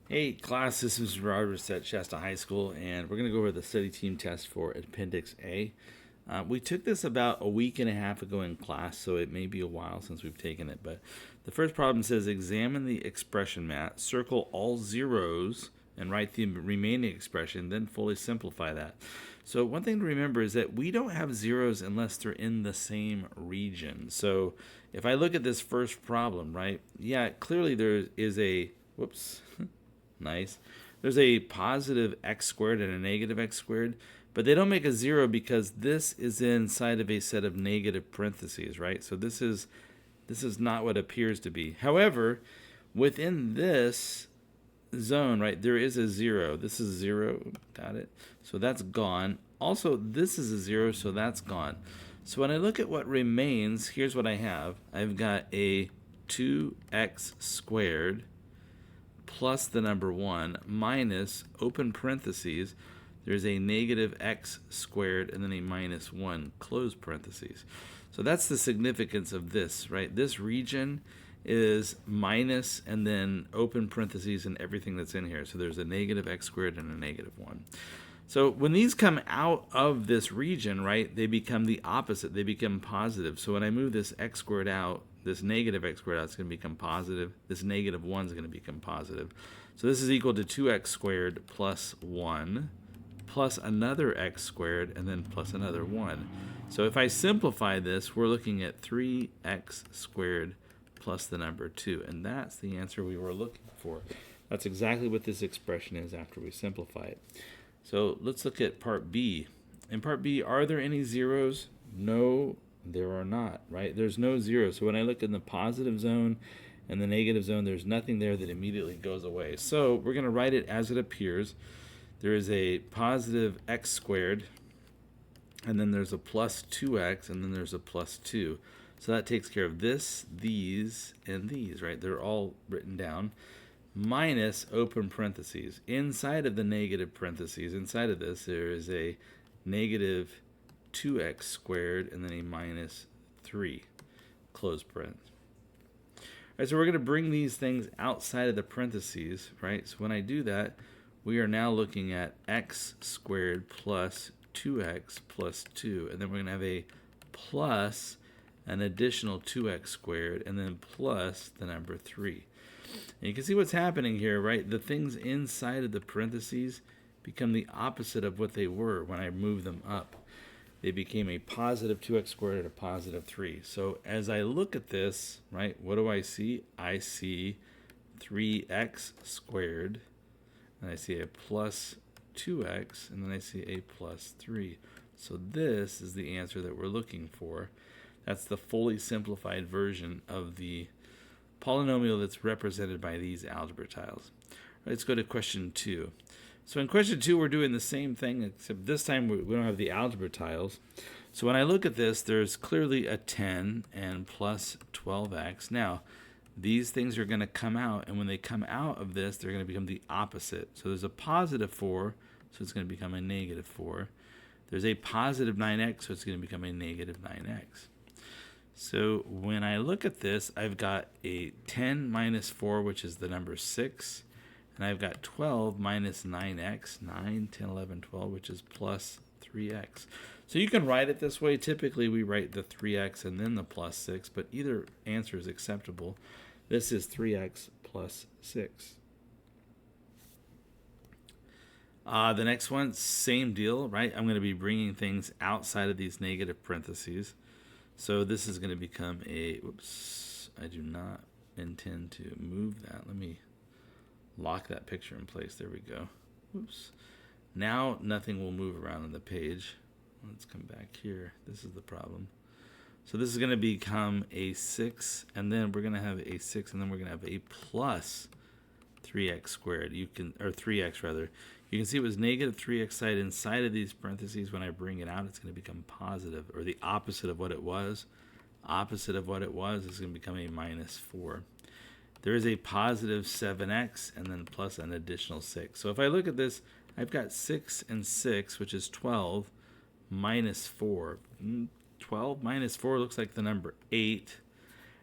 Hey class, this is Robert at Shasta High School, and we're going to go over the study team test for Appendix A. We took this about a week and a half ago in class, so it may be a while since we've taken it, but the first problem says examine the expression mat, circle all zeros, and write the remaining expression, then fully simplify that. So one thing to remember is that we don't have zeros unless they're in the same region. So if I look at this first problem, right, yeah, clearly there is a, whoops, nice. There's a positive x squared and a negative x squared, but they don't make a zero because this is inside of a set of negative parentheses, right? So this is not what appears to be. However, within this zone, right, there is a zero. This is zero, got it? So that's gone. Also, this is a zero, so that's gone. So when I look at what remains, here's what I have. I've got a 2x squared plus the number 1 minus, open parentheses, there's a negative x squared and then a minus 1, close parentheses. So that's the significance of this, right? This region is minus and then open parentheses and everything that's in here. So there's a negative x squared and a negative 1. So when these come out of this region, right, they become the opposite. They become positive. So when I move this x squared out, this negative x squared out is going to become positive. This negative 1 is going to become positive. So this is equal to 2x squared plus 1 plus another x squared and then plus another 1. So if I simplify this, we're looking at 3x squared plus the number 2. And that's the answer we were looking for. That's exactly what this expression is after we simplify it. So let's look at part B. In part B, are there any zeros? No, there are not, right? There's no zeros. So when I look in the positive zone and the negative zone, there's nothing there that immediately goes away. So we're going to write it as it appears. There is a positive x squared, and then there's a plus 2x, and then there's a plus 2. So that takes care of this, these, and these, right? They're all written down. Minus open parentheses. Inside of the negative parentheses, inside of this, there is a negative 2x squared and then a minus 3, close parentheses. All right, so we're going to bring these things outside of the parentheses, right? So when I do that, we are now looking at x squared plus 2x plus 2, and then we're going to have a plus an additional 2x squared, and then plus the number 3. And you can see what's happening here, right? The things inside of the parentheses become the opposite of what they were when I moved them up. They became a positive 2x squared and a positive 3. So as I look at this, right, what do I see? I see 3x squared, and I see a plus 2x, and then I see a plus 3. So this is the answer that we're looking for. That's the fully simplified version of the polynomial that's represented by these algebra tiles. Right, let's go to question 2. So in question 2, we're doing the same thing, except this time we don't have the algebra tiles. So when I look at this, there's clearly a 10 and plus 12x. Now, these things are going to come out, and when they come out of this, they're going to become the opposite. So there's a positive 4, so it's going to become a negative 4. There's a positive 9x, so it's going to become a negative 9x. So when I look at this, I've got a 10 minus 4, which is the number 6, and I've got 12 minus 9x, 9, 10, 11, 12, which is plus 3x. So you can write it this way. Typically, we write the 3x and then the plus 6, but either answer is acceptable. This is 3x plus 6. The next one, same deal, right? I'm going to be bringing things outside of these negative parentheses. So this is going to become a, whoops, I do not intend to move that. Let me lock that picture in place. There we go. Whoops. Now nothing will move around on the page. Let's come back here. This is the problem. So this is going to become a 6, and then we're going to have a 6, and then we're going to have a plus 3x squared. Or 3x rather. You can see it was negative 3x side inside of these parentheses. When I bring it out, it's going to become positive, or the opposite of what it was. Opposite of what it was is going to become a minus 4. There is a positive 7x and then plus an additional 6. So if I look at this, I've got 6 and 6, which is 12, minus 4. 12 minus 4 looks like the number 8.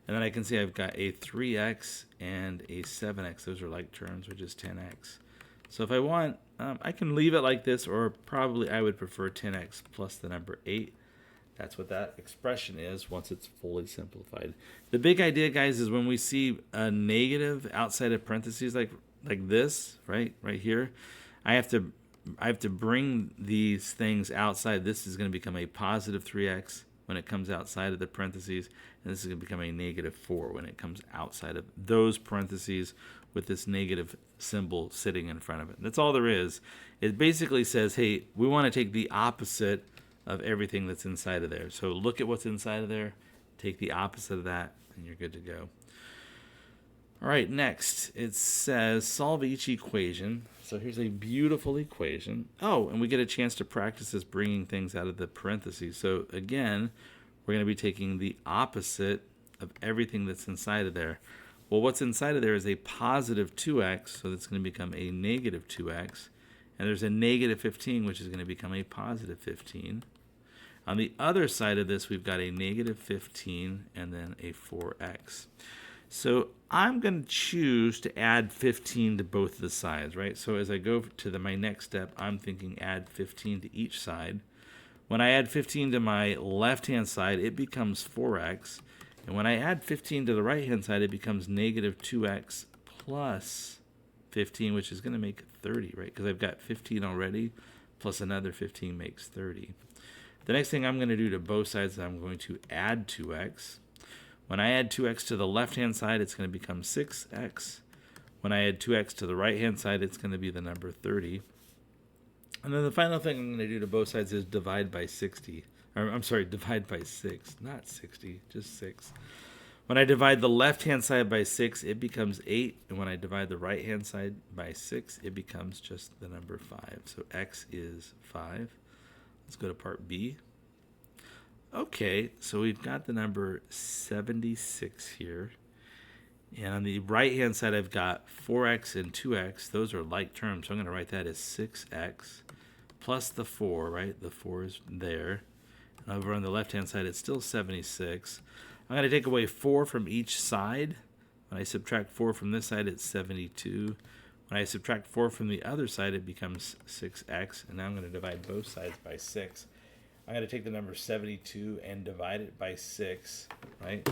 And then I can see I've got a 3x and a 7x. Those are like terms, which is 10x. So if I want, I can leave it like this, or probably I would prefer 10x plus the number 8. That's what that expression is once it's fully simplified. The big idea, guys, is when we see a negative outside of parentheses like this, right here, I have to bring these things outside. This is going to become a positive 3x when it comes outside of the parentheses, and this is going to become a negative 4 when it comes outside of those parentheses with this negative symbol sitting in front of it. That's all there is. It basically says, hey, we want to take the opposite of everything that's inside of there. So look at what's inside of there, take the opposite of that, and you're good to go. All right, next, it says solve each equation. So here's a beautiful equation. Oh, and we get a chance to practice this bringing things out of the parentheses. So again, we're going to be taking the opposite of everything that's inside of there. Well, what's inside of there is a positive 2x, so that's going to become a negative 2x. And there's a negative 15, which is going to become a positive 15. On the other side of this, we've got a negative 15 and then a 4x. So I'm going to choose to add 15 to both of the sides, right? So as I go to my next step, I'm thinking add 15 to each side. When I add 15 to my left-hand side, it becomes 4x. And when I add 15 to the right-hand side, it becomes negative 2x plus 15, which is going to make 30, right? Because I've got 15 already, plus another 15 makes 30. The next thing I'm going to do to both sides is I'm going to add 2x. When I add 2x to the left-hand side, it's going to become 6x. When I add 2x to the right-hand side, it's going to be the number 30. And then the final thing I'm going to do to both sides is divide by 60. Or, I'm sorry, divide by 6. Not 60, just 6. When I divide the left-hand side by 6, it becomes 8. And when I divide the right-hand side by 6, it becomes just the number 5. So x is 5. Let's go to part B. Okay, so we've got the number 76 here. And on the right-hand side, I've got 4x and 2x. Those are like terms, so I'm going to write that as 6x plus the 4, right? The 4 is there. And over on the left-hand side, it's still 76. I'm going to take away 4 from each side. When I subtract 4 from this side, it's 72. When I subtract 4 from the other side, it becomes 6x. And now I'm going to divide both sides by 6. I'm going to take the number 72 and divide it by 6, right?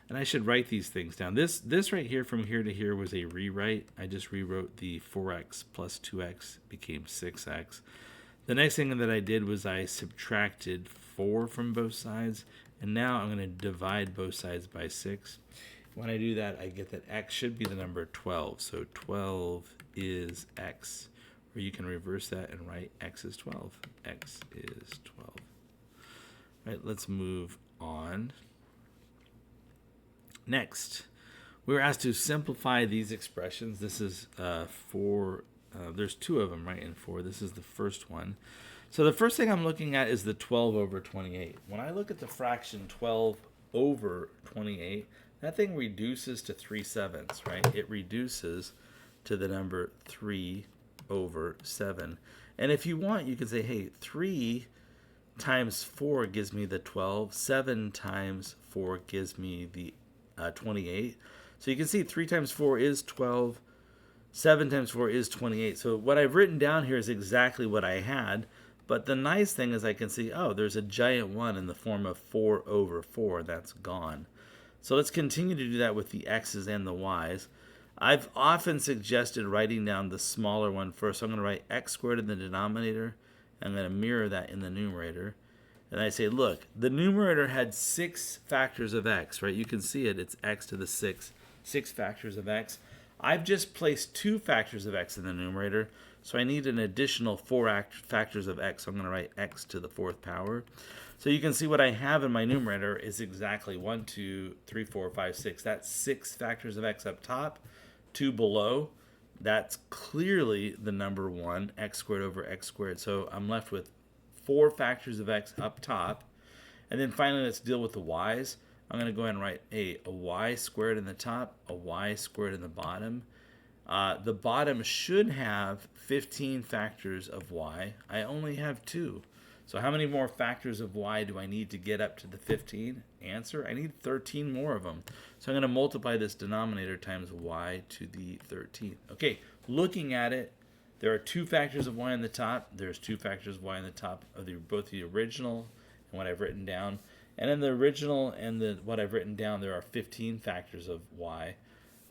And I should write these things down. This right here from here to here was a rewrite. I just rewrote the 4x plus 2x became 6x. The next thing that I did was I subtracted 4 from both sides. And now I'm going to divide both sides by 6. When I do that, I get that x should be the number 12. So 12 is x. Or you can reverse that and write x is 12. X is 12. Right, let's move on. Next, we were asked to simplify these expressions. This is there's 2 of them, right, in 4. This is the first one. So the first thing I'm looking at is the 12 over 28. When I look at the fraction 12 over 28, that thing reduces to 3/7, right? It reduces to the number 3 over 7. And if you want, you could say, hey, 3 times 4 gives me the 12. 7 times 4 gives me the 28. So you can see 3 times 4 is 12. 7 times 4 is 28. So what I've written down here is exactly what I had. But the nice thing is I can see, oh, there's a giant 1 in the form of 4 over 4. That's gone. So let's continue to do that with the x's and the y's. I've often suggested writing down the smaller one first. So I'm going to write x squared in the denominator. I'm going to mirror that in the numerator. And I say, look, the numerator had 6 factors of x, right? You can see it. It's x to the 6 factors of x. I've just placed 2 factors of x in the numerator, so I need an additional 4 factors of x. So I'm going to write x to the 4th power. So you can see what I have in my numerator is exactly 1, 2, 3, 4, 5, 6. That's 6 factors of x up top, 2 below. That's clearly the number 1, x squared over x squared. So I'm left with 4 factors of x up top. And then finally, let's deal with the y's. I'm going to go ahead and write a y squared in the top, a y squared in the bottom. The bottom should have 15 factors of y. I only have 2. So how many more factors of y do I need to get up to the 15? Answer, I need 13 more of them. So I'm going to multiply this denominator times y to the 13th. Okay, looking at it, there are 2 factors of y on the top. There's 2 factors of y on the top of both the original and what I've written down. And in the original and what I've written down, there are 15 factors of y.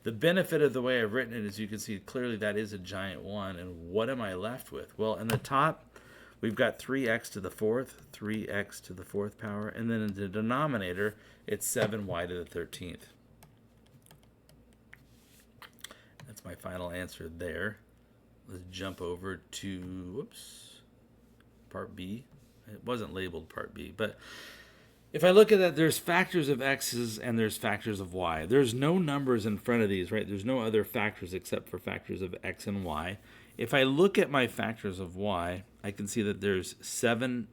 The benefit of the way I've written it is you can see clearly that is a giant 1. And what am I left with? Well, in the top, we've got 3x to the 4th, 3x to the 4th power. And then in the denominator, it's 7y to the 13th. That's my final answer there. Let's jump over to, part B. It wasn't labeled part B, but if I look at that, there's factors of x's and there's factors of y. There's no numbers in front of these, right? There's no other factors except for factors of x and y. If I look at my factors of y, I can see that there's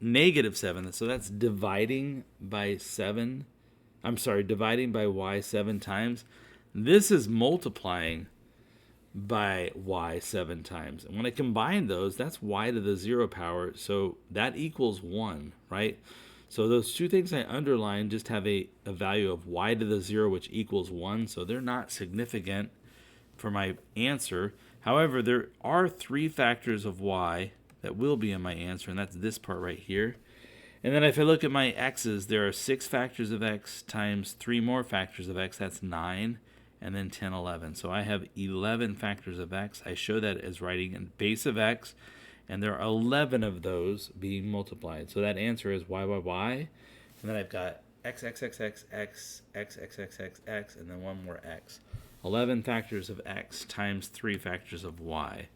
negative 7. So that's dividing by 7. I'm sorry, dividing by y 7 times. This is multiplying by y 7 times. And when I combine those, that's y to the 0 power. So that equals 1, right? So those 2 things I underlined just have a value of y to the 0, which equals 1. So they're not significant for my answer. However, there are 3 factors of y that will be in my answer, and that's this part right here. And then if I look at my x's, there are 6 factors of x times 3 more factors of x. That's 9, and then 10, 11. So I have 11 factors of x. I show that as writing in base of x, and there are 11 of those being multiplied. So that answer is y, and then I've got x, x, x, x, x, x, x, x, x, x, and then one more x. 11 factors of x times 3 factors of y.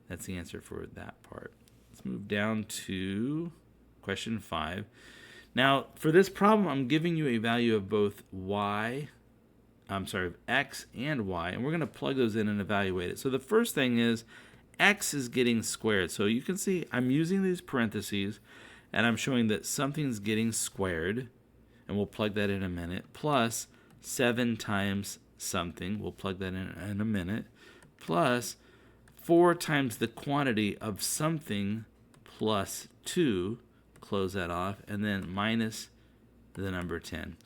That's the answer for that part. Let's move down to question 5. Now, for this problem, I'm giving you a value of both of x and y, and we're going to plug those in and evaluate it. So the first thing is x is getting squared. So you can see I'm using these parentheses, and I'm showing that something's getting squared, and we'll plug that in a minute, plus 7 times something, we'll plug that in a minute, plus 4 times the quantity of something plus 2, close that off, and then minus the number 10.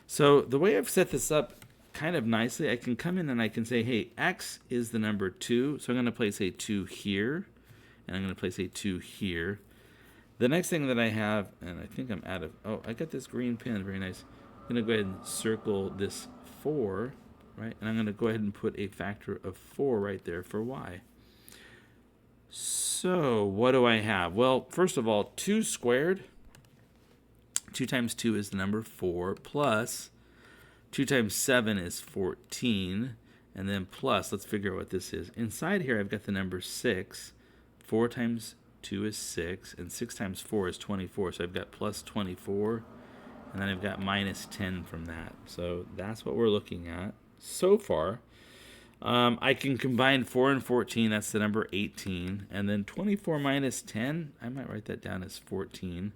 So the way I've set this up kind of nicely, I can come in and I can say, hey, x is the number 2, so I'm going to place a 2 here, and I'm going to place a 2 here. The next thing that I have, and I think I'm out of, I got this green pen, very nice. I'm going to go ahead and circle this 4, right? And I'm going to go ahead and put a factor of 4 right there for y. So what do I have? Well, first of all, 2 squared, 2 times 2 is the number 4, plus 2 times 7 is 14, and then plus, let's figure out what this is. Inside here, I've got the number 6. 4 times 2 is 6, and 6 times 4 is 24. So I've got plus 24, and then I've got minus 10 from that. So that's what we're looking at so far. I can combine 4 and 14, that's the number 18, and then 24 minus 10, I might write that down as 14.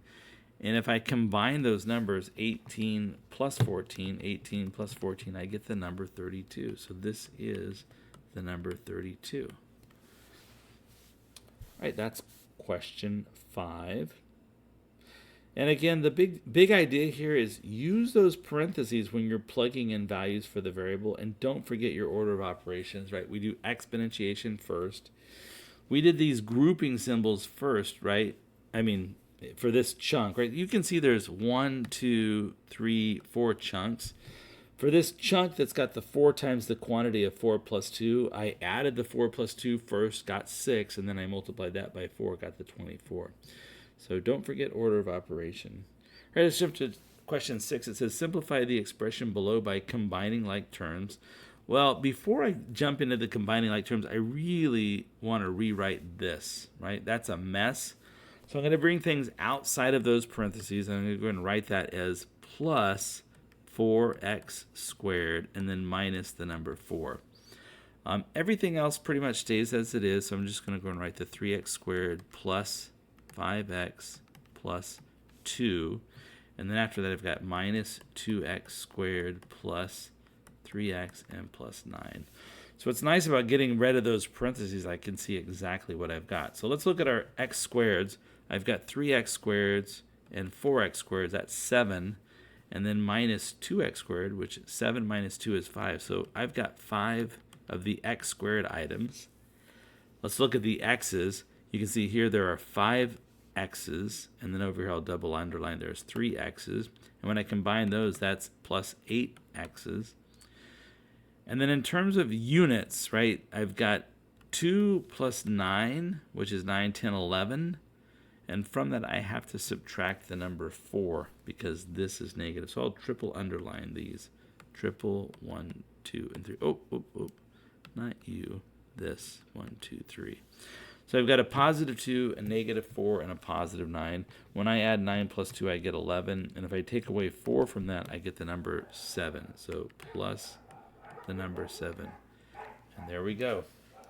And if I combine those numbers, 18 plus 14, I get the number 32. So this is the number 32. All right, that's question 5. And again, the big idea here is use those parentheses when you're plugging in values for the variable, and don't forget your order of operations, right? We do exponentiation first. We did these grouping symbols first, right? I mean, for this chunk, right? You can see there's 1, 2, 3, 4 chunks. For this chunk that's got the 4 times the quantity of 4 plus 2, I added the 4 plus 2 first, got 6, and then I multiplied that by 4, got the 24. So don't forget order of operation. All right, let's jump to question 6. It says, simplify the expression below by combining like terms. Well, before I jump into the combining like terms, I really want to rewrite this, right? That's a mess. So I'm going to bring things outside of those parentheses, and I'm going to go ahead and write that as plus 4x squared, and then minus the number 4. Everything else pretty much stays as it is, so I'm just going to go and write the 3x squared plus 5x plus 2, and then after that I've got minus 2x squared plus 3x and plus 9. So what's nice about getting rid of those parentheses, I can see exactly what I've got. So let's look at our x squareds. I've got 3x squareds and 4x squared. That's 7. And then minus 2x squared, which 7 minus 2 is 5. So I've got 5 of the x squared items. Let's look at the x's. You can see here there are 5 x's, and then over here I'll double underline there's 3 x's. And when I combine those, that's plus 8 x's. And then in terms of units, right, I've got 2 plus 9, which is 9, 10, 11. And from that, I have to subtract the number 4 because this is negative. So I'll triple underline these. Triple 1, 2, and 3. Oh, not you. This 1, 2, 3. So I've got a positive 2, a negative 4, and a positive 9. When I add 9 plus 2, I get 11. And if I take away 4 from that, I get the number 7. So plus the number 7. And there we go.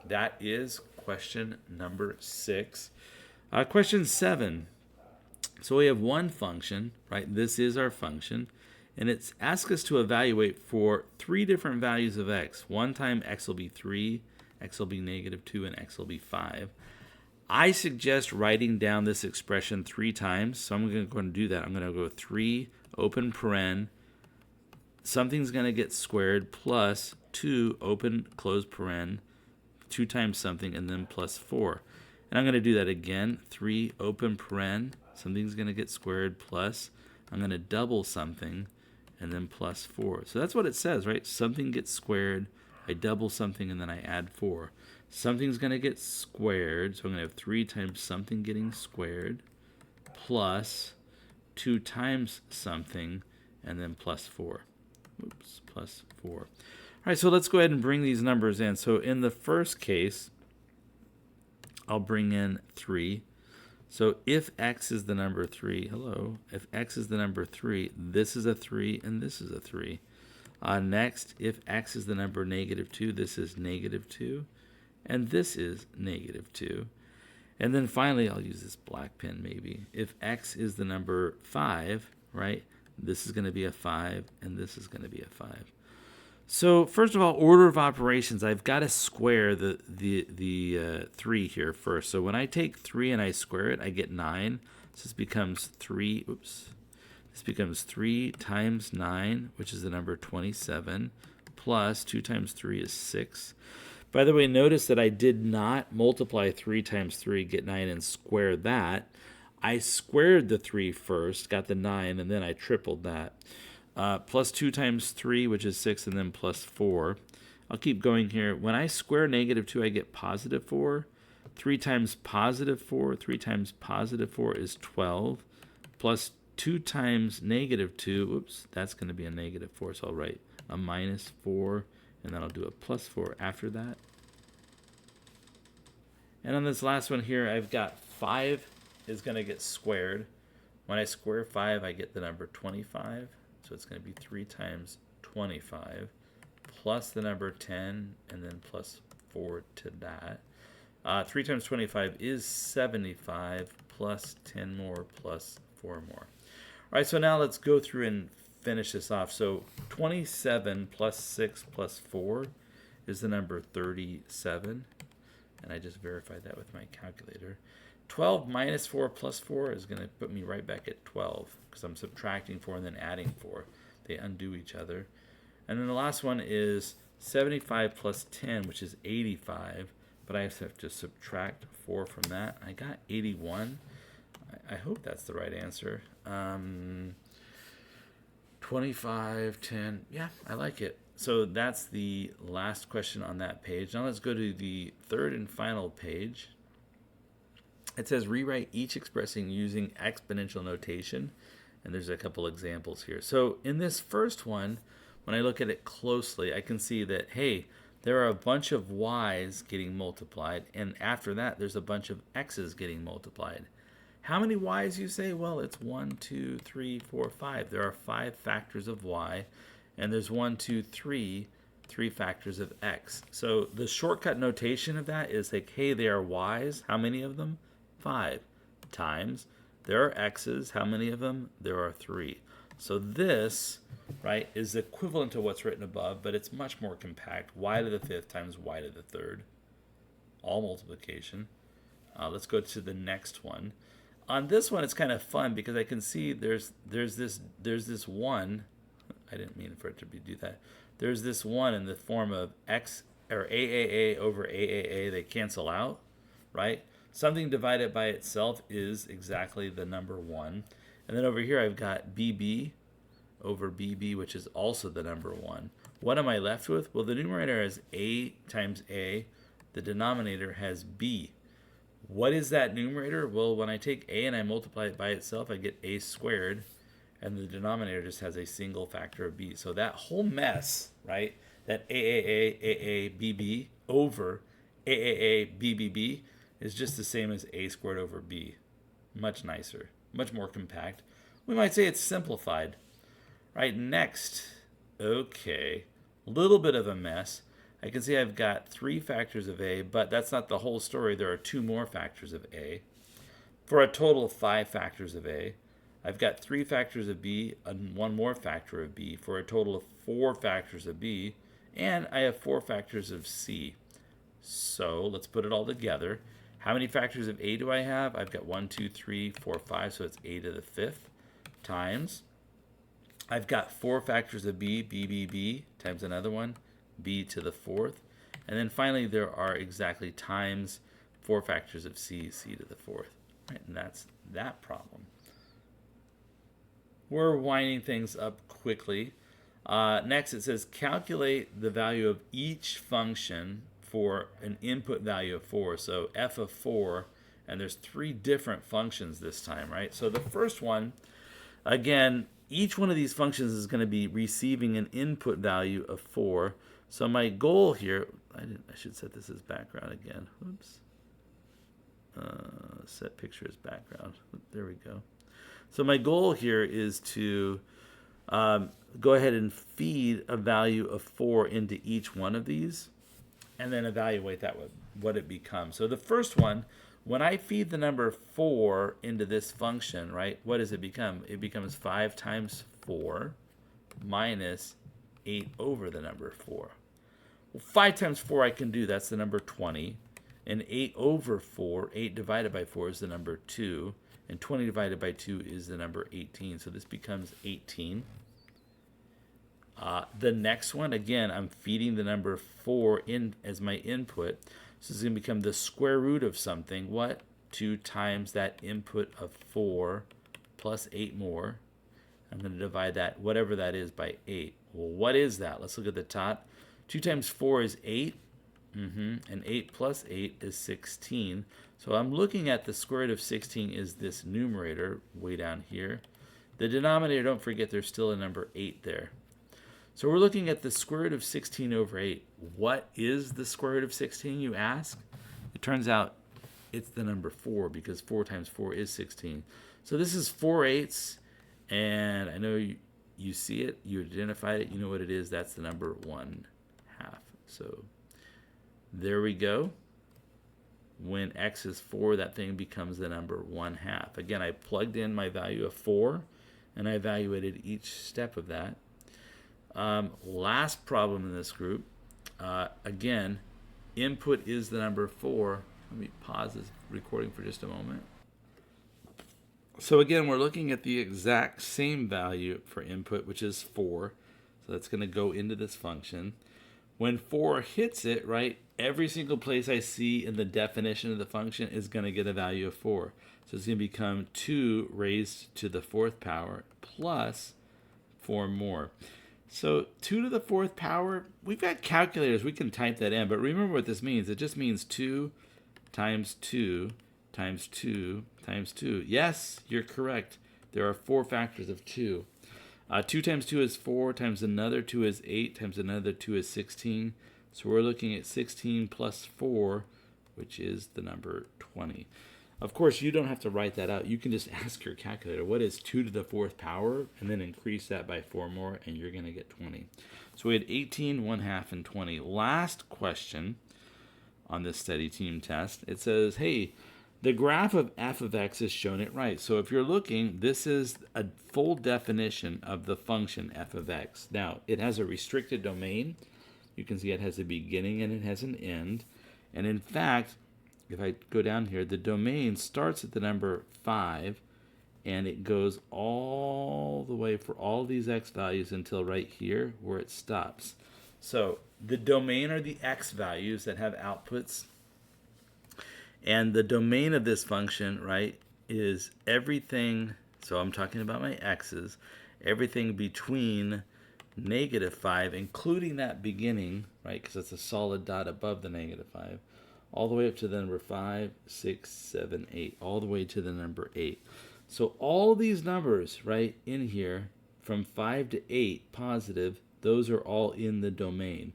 That is question number 6. Question 7. So we have one function, right? This is our function. And it's asked us to evaluate for 3 different values of x. One time x will be 3, x will be negative 2, and x will be 5. I suggest writing down this expression 3 times. So I'm going to go and do that. I'm going to go 3, open paren, something's going to get squared, plus 2, open, close paren, 2 times something, and then plus 4. And I'm going to do that again. 3, open paren, something's going to get squared, plus, I'm going to double something, and then plus 4. So that's what it says, right? Something gets squared, I double something, and then I add 4. Something's going to get squared, so I'm going to have 3 times something getting squared, plus 2 times something, and then plus 4. Oops, plus 4. All right, so let's go ahead and bring these numbers in. So in the first case, I'll bring in 3. So if x is the number 3, if x is the number 3, this is a 3 and this is a 3. Next, if x is the number negative 2, this is negative 2, and this is negative 2. And then finally, I'll use this black pen maybe. If x is the number 5, right, this is going to be a 5, and this is going to be a 5. So first of all, order of operations, I've got to square the 3 here first. So when I take 3 and I square it, I get 9. So this becomes 3, this becomes 3 times 9, which is the number 27, plus 2 times 3 is 6. By the way, notice that I did not multiply 3 times 3, get 9, and square that. I squared the 3 first, got the 9, and then I tripled that. Plus 2 times 3, which is 6, and then plus 4. I'll keep going here. When I square negative 2, I get positive 4. 3 times positive 4, 3 times positive 4 is 12. Plus 2 times negative 2, that's going to be a negative 4, so I'll write a minus 4, and then I'll do a plus 4 after that. And on this last one here, I've got 5 is going to get squared. When I square 5, I get the number 25. So it's going to be 3 times 25 plus the number 10 and then plus 4 to that. 3 times 25 is 75 plus 10 more plus 4 more. All right, so now let's go through and finish this off. So 27 plus 6 plus 4 is the number 37. And I just verified that with my calculator. 12 minus 4 plus 4 is going to put me right back at 12 because I'm subtracting 4 and then adding 4. They undo each other. And then the last one is 75 plus 10, which is 85. But I have to subtract 4 from that. I got 81. I hope that's the right answer. 25, 10. Yeah, I like it. So that's the last question on that page. Now let's go to the third and final page. It says rewrite each expressing using exponential notation, and there's a couple examples here. So in this first one, when I look at it closely, I can see that, hey, there are a bunch of y's getting multiplied, and after that, there's a bunch of x's getting multiplied. How many y's, you say? Well, it's 1, 2, 3, 4, 5. There are 5 factors of y, and there's 1, 2, 3 factors of x. So the shortcut notation of that is like, hey, there are y's. How many of them? 5 times there are x's. How many of them? There are 3. So this, right, is equivalent to what's written above, but it's much more compact. Y to the 5th times y to the 3rd. All multiplication. Let's go to the next one. on this one, it's kind of fun because I can see there's this one. I didn't mean for it to do that. There's this one in the form of x or AAA over AAA. They cancel out, right? Something divided by itself is exactly the number 1. And then over here I've got BB over BB, which is also the number 1. What am I left with? Well, the numerator has A times A. The denominator has B. What is that numerator? Well, when I take A and I multiply it by itself, I get A squared, and the denominator just has a single factor of B. So that whole mess, right, that AAA, AABB over AAA, BBB is just the same as A squared over B. Much nicer, much more compact. We might say it's simplified. Right, next, okay, a little bit of a mess. I can see I've got 3 factors of A, but that's not the whole story. There are 2 more factors of A for a total of 5 factors of A. I've got 3 factors of B and 1 more factor of B for a total of 4 factors of B, and I have 4 factors of C. So let's put it all together. How many factors of A do I have? I've got 1, 2, 3, 4, 5, so it's A to the 5th times. I've got 4 factors of B, B, times another one, B to the 4th. And then finally, there are exactly times 4 factors of C, C to the 4th. Right, and that's that problem. We're winding things up quickly. Next, it says calculate the value of each function for an input value of 4. So f of 4, and there's 3 different functions this time, right? So the first one, again, each one of these functions is going to be receiving an input value of 4. So my goal here, I should set this as background again. Oops. Set picture as background. There we go. So my goal here is to go ahead and feed a value of 4 into each one of these, and then evaluate that what it becomes. So the first one, when I feed the number 4 into this function, right, what does it become? It becomes 5 times 4 minus 8 over the number 4. Well, 5 times 4 I can do. That's the number 20. And 8 over 4, 8 divided by 4 is the number 2. And 20 divided by 2 is the number 18. So this becomes 18. The next one, again, I'm feeding the number 4 in as my input. So it's going to become the square root of something. What? 2 times that input of 4 plus 8 more. I'm going to divide that, whatever that is, by 8. Well, what is that? Let's look at the top. 2 times 4 is 8. And 8 plus 8 is 16. So I'm looking at the square root of 16 is this numerator way down here. The denominator, don't forget, there's still a number 8 there. So we're looking at the square root of 16 over 8. What is the square root of 16, you ask? It turns out it's the number 4, because 4 times 4 is 16. So this is 4/8, and I know you see it, you identified it, you know what it is. That's the number 1/2. So there we go. When x is 4, that thing becomes the number 1/2. Again, I plugged in my value of 4, and I evaluated each step of that. Last problem in this group. Again, input is the number 4. Let me pause this recording for just a moment. So again, we're looking at the exact same value for input, which is 4. So that's going to go into this function. When 4 hits it, right, every single place I see in the definition of the function is going to get a value of 4. So it's going to become 2 raised to the 4th power plus 4 more. So 2 to the 4th power, we've got calculators. We can type that in. But remember what this means. It just means 2 times 2 times 2 times 2. Yes, you're correct. There are 4 factors of 2. 2 times 2 is 4, times another 2 is 8, times another 2 is 16. So we're looking at 16 plus 4, which is the number 20. Of course, you don't have to write that out. You can just ask your calculator, what is 2 to the 4th power? And then increase that by 4 more, and you're going to get 20. So we had 18, 1/2, and 20. Last question on this study team test. It says, hey, the graph of f of x is shown it right. So if you're looking, this is a full definition of the function f of x. Now, it has a restricted domain. You can see it has a beginning and it has an end. And in fact, if I go down here, the domain starts at the number 5, and it goes all the way for all these x values until right here where it stops. So the domain are the x values that have outputs, and the domain of this function, right, is everything. So I'm talking about my x's, everything between -5, including that beginning, right, because it's a solid dot above the -5, all the way up to the number 5, 6, 7, 8, all the way to the number 8. So all these numbers, right, in here, from 5 to 8, positive, those are all in the domain.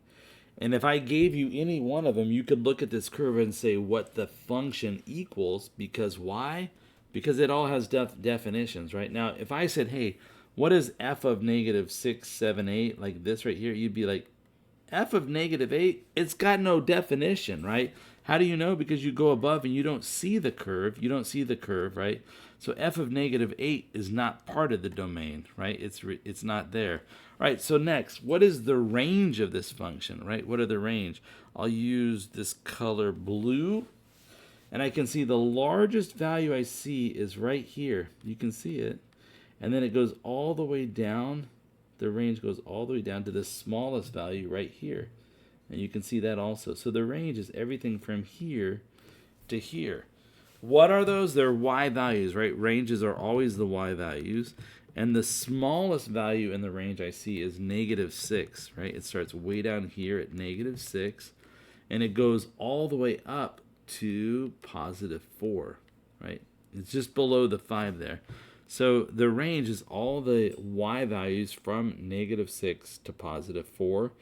And if I gave you any one of them, you could look at this curve and say what the function equals, because why? Because it all has definitions, right? Now, if I said, hey, what is f of -6, 7, 8, like this right here, you'd be like, f of -8, it's got no definition, right? How do you know? Because you go above and you don't see the curve. You don't see the curve, right? So f of -8 is not part of the domain, right? It's not there. All right, so next, what is the range of this function, right? What are the range? I'll use this color blue, and I can see the largest value I see is right here. You can see it. And then it goes all the way down. The range goes all the way down to the smallest value right here. And you can see that also. So the range is everything from here to here. What are those? They're y values, right? Ranges are always the y values. And the smallest value in the range I see is -6, right? It starts way down here at -6. And it goes all the way up to +4, right? It's just below the 5 there. So the range is all the y values from -6 to +4.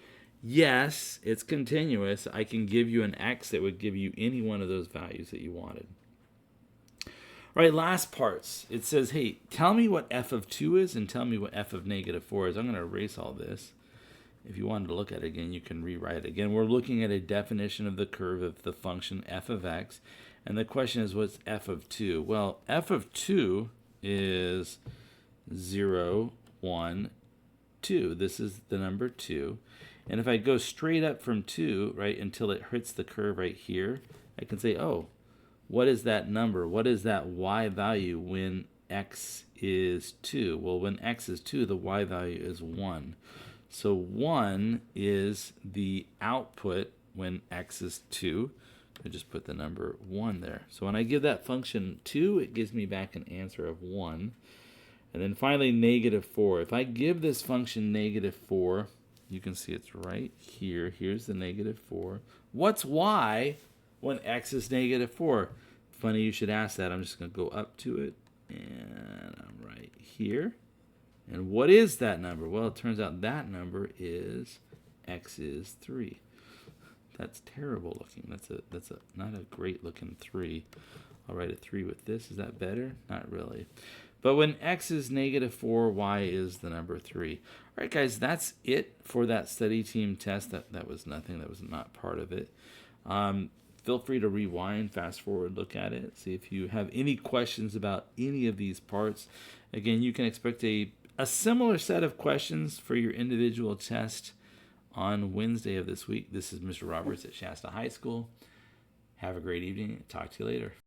Yes, it's continuous. I can give you an x that would give you any one of those values that you wanted. All right, last parts. It says, hey, tell me what f of 2 is and tell me what f of -4 is. I'm going to erase all this. If you wanted to look at it again, you can rewrite it again. We're looking at a definition of the curve of the function f of x. And the question is, what's f of 2? Well, f of 2 is 0, 1, 2. This is the number 2. And if I go straight up from 2, right, until it hits the curve right here, I can say, oh, what is that number? What is that y value when x is 2? Well, when x is 2, the y value is 1. So 1 is the output when x is 2. I just put the number 1 there. So when I give that function 2, it gives me back an answer of 1. And then finally, -4. If I give this function -4, you can see it's right here. Here's the -4. What's y when x is -4? Funny you should ask that. I'm just going to go up to it, and I'm right here. And what is that number? Well, it turns out that number is x is 3. That's terrible looking. That's not a great looking 3. I'll write a 3 with this. Is that better? Not really. But when x is -4, y is the number 3. All right, guys, that's it for that study team test. That was nothing. That was not part of it. Feel free to rewind, fast forward, look at it, see if you have any questions about any of these parts. Again, you can expect a similar set of questions for your individual test on Wednesday of this week. This is Mr. Roberts at Shasta High School. Have a great evening. Talk to you later.